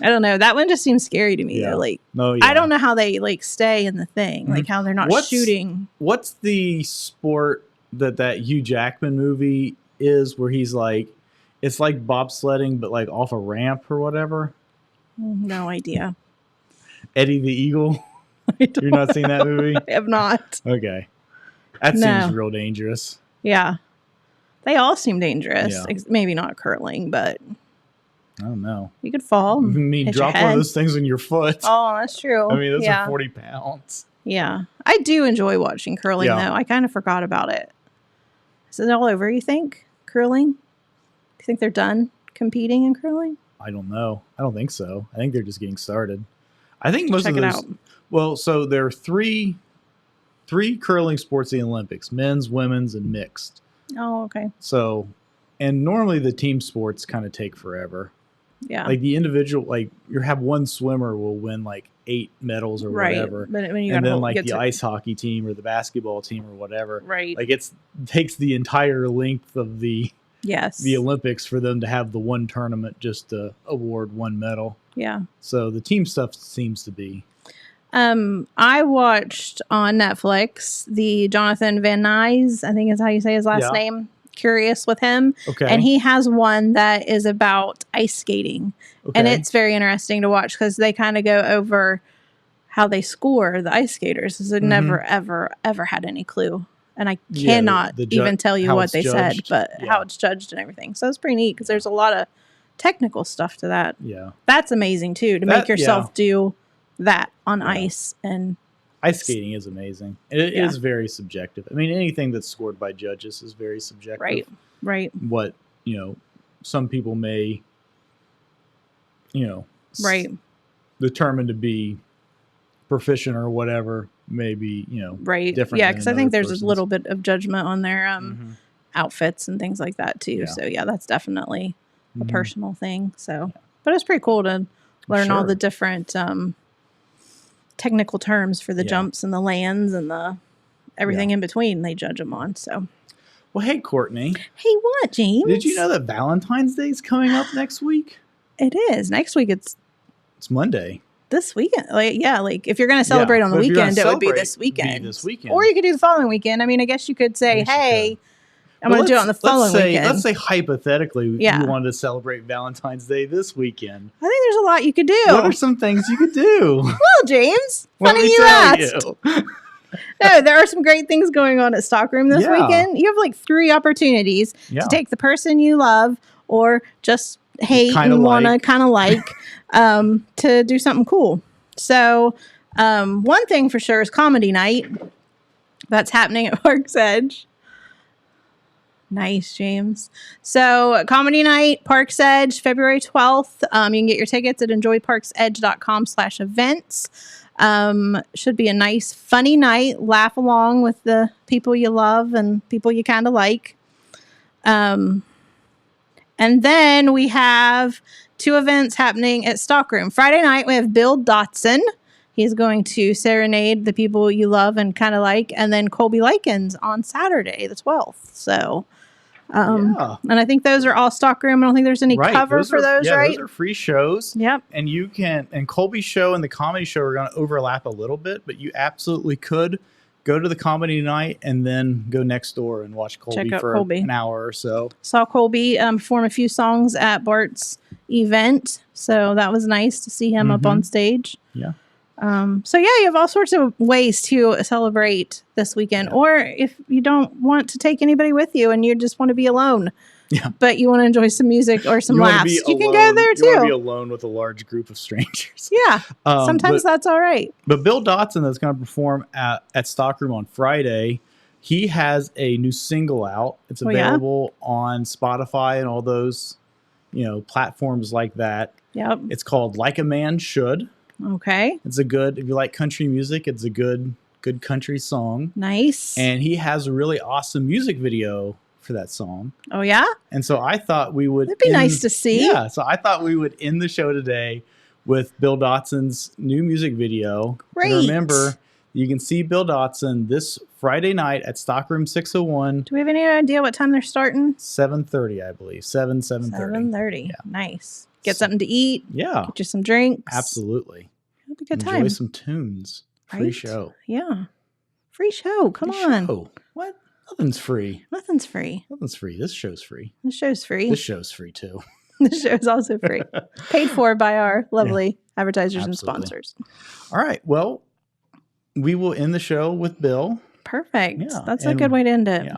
I don't know. That one just seems scary to me though. Like I don't know how they like stay in the thing. Like how they're not shooting. What's the sport that Hugh Jackman movie is where he's like it's like bobsledding but like off a ramp or whatever? No idea. Eddie the Eagle? You're not seeing that movie? I have not. Okay. That seems real dangerous. Yeah. They all seem dangerous. Yeah. Maybe not curling, but I don't know. you could fall. I mean, drop one of those things on your foot. Oh, that's true. I mean, those are 40 pounds. Yeah. I do enjoy watching curling, though. I kind of forgot about it. Is it all over, you think? Curling? Do you think they're done competing in curling? I don't know. I don't think so. I think they're just getting started. I think most of those... Check it out. Well, so there are three curling sports in the Olympics: men's, women's, and mixed. Oh, okay. So, and normally the team sports kind of take forever. Yeah. Like the individual, like you have one swimmer will win like 8 medals or whatever. But when you and then like the ice hockey team or the basketball team or whatever. Right. Like it takes the entire length of the Olympics for them to have the one tournament just to award one medal. Yeah. So the team stuff seems to be. I watched on Netflix the Jonathan Van Nuys, I think is how you say his last name. Curious with him. Okay. And he has one that is about ice skating. Okay. And it's very interesting to watch because they kind of go over how they score the ice skaters. Because I never, ever had any clue. And I cannot even tell you what they said, but how it's judged and everything. So it's pretty neat because there's a lot of technical stuff to that. Yeah. That's amazing too, to make yourself do that on ice. And ice skating is amazing. It is very subjective. I mean, anything that's scored by judges is very subjective. Right. What, some people may, determine to be proficient or whatever, maybe, different. Yeah, because I think there's a little bit of judgment on their outfits and things like that too. Yeah. So that's definitely a personal thing. So, but it's pretty cool to learn all the different technical terms for the jumps and the lands and the everything in between they judge them on. So, well, hey, Courtney. Hey, what, James? Did you know that Valentine's Day is coming up next week? It is. Next week it's Monday. This weekend. Like if you're going to celebrate on the weekend, it would be this weekend. Or you could do the following weekend. I mean, I guess you could say, hey, I'm going to do it on the following weekend. Let's say hypothetically you wanted to celebrate Valentine's Day this weekend. I think there's a lot you could do. What are some things you could do? Well, James, funny you asked. No, there are some great things going on at Stockroom this weekend. You have like 3 opportunities to take the person you love or just hate and want to kind of like to do something cool. So one thing for sure is comedy night. That's happening at Park's Edge. Nice, James. So comedy night, Park's Edge, February 12th. You can get your tickets at enjoyparksedge.com/events. Should be a nice, funny night. Laugh along with the people you love and people you kind of like. And then we have 2 events happening at Stockroom. Friday night, we have Bill Dotson. He's going to serenade the people you love and kind of like. And then Colby Likens on Saturday, the 12th. So And I think those are all stockroom. I don't think there's any cover for those, right? Those are free shows. Yep. And you can, and Colby's show and the comedy show are going to overlap a little bit, but you absolutely could go to the comedy night and then go next door and watch Colby for an hour or so. Saw Colby perform a few songs at Bart's event, so that was nice to see him up on stage. Yeah. So yeah, you have all sorts of ways to celebrate this weekend. Or if you don't want to take anybody with you and you just want to be alone, but you want to enjoy some music or some laughs, you can go there too. You want to be alone with a large group of strangers. Yeah, sometimes that's all right. But Bill Dotson, that's going to perform at Stockroom on Friday, he has a new single out. It's available on Spotify and all those, platforms like that. Yep. It's called Like a Man Should. Okay. It's if you like country music, it's a good country song. Nice. And he has a really awesome music video for that song. Oh, yeah? And so I thought we would... That'd be nice to see. Yeah, so I thought we would end the show today with Bill Dotson's new music video. Great. And remember, you can see Bill Dotson this Friday night at Stockroom 601. Do we have any idea what time they're starting? 7:30, I believe. 7:30. 7:30. Yeah. Nice. Get something to eat. Yeah. Get you some drinks. Absolutely. It'll be a good time. Enjoy some tunes. Free show. Yeah. Free show. Come on. Show. What? Nothing's free. Nothing's free. Nothing's free. This show's free. This show's free. This show's free too. This show's also free. Paid for by our lovely advertisers and sponsors. All right. Well, we will end the show with Bill. Perfect. Yeah. That's a good way to end it. Yeah.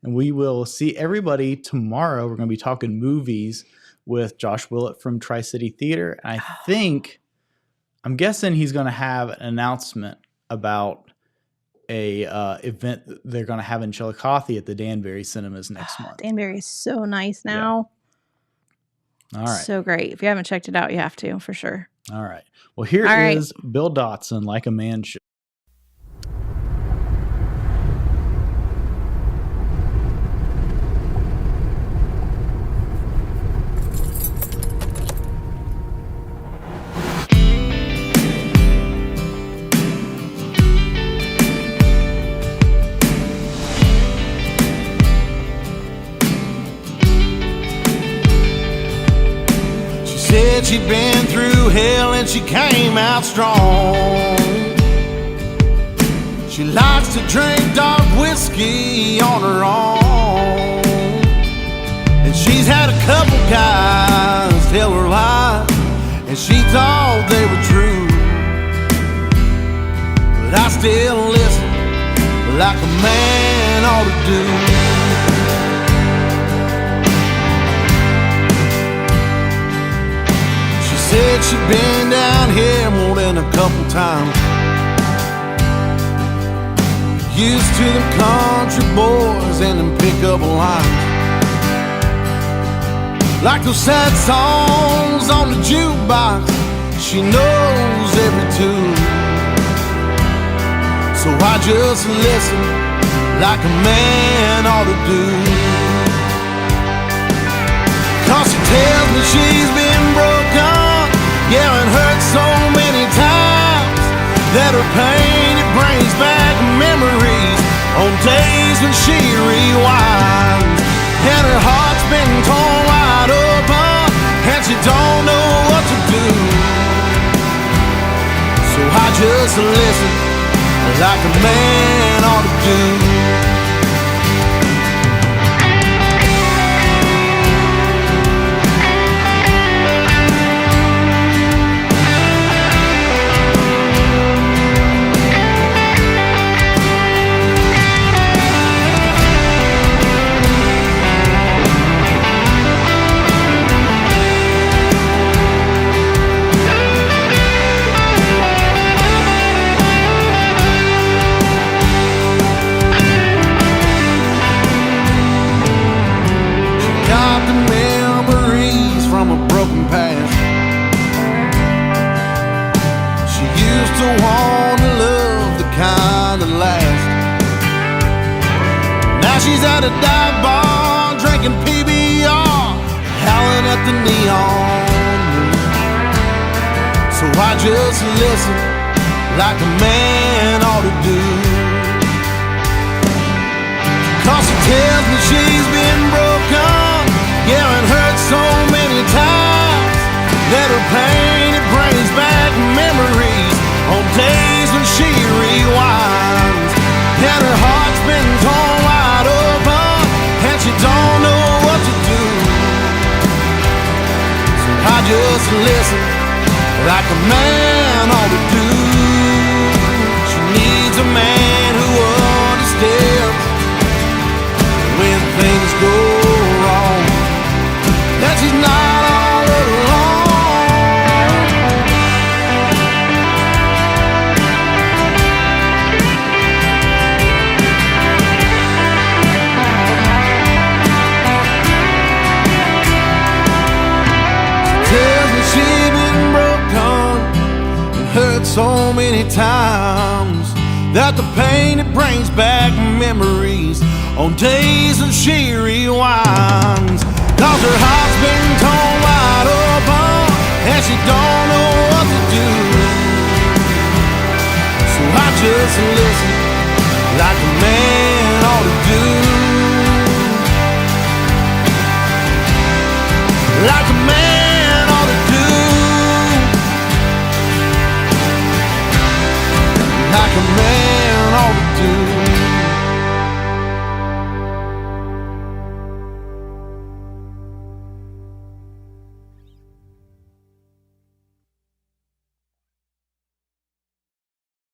And we will see everybody tomorrow. We're going to be talking movies with Josh Willett from Tri-City Theater. And I'm guessing he's going to have an announcement about a event that they're going to have in Chillicothe at the Danbury Cinemas next month. Danbury is so nice now. Yeah. All right. So great. If you haven't checked it out, you have to, for sure. All right. Well, here is Bill Dotson, Like a Man Should. She'd been through hell and she came out strong. She likes to drink dark whiskey on her own, and she's had a couple guys tell her lies, and she thought they were true. But I still listen like a man ought to do. Said she'd been down here more than a couple times. Used to them country boys and them pickup lines, like those sad songs on the jukebox. She knows every tune, so I just listen like a man ought to do. 'Cause she tells me she's been broken, yeah, and hurt so many times that her pain, it brings back memories on days when she rewinds. And her heart's been torn wide open, and she don't know what to do. So I just listen like a man ought to do. She's at a dive bar, drinking PBR, howling at the neon. So I just listen like a man ought to do. 'Cause she tells me she's been broke just listen like a man ought to do. She needs a man who understands when things go wrong, that she's not all alone. Tells me she's been broken and hurt so many times that the pain it brings back memories on days that she rewinds. Cause her heart's been torn wide open and she don't know what to do. So I just listen like a man ought to do. Like a man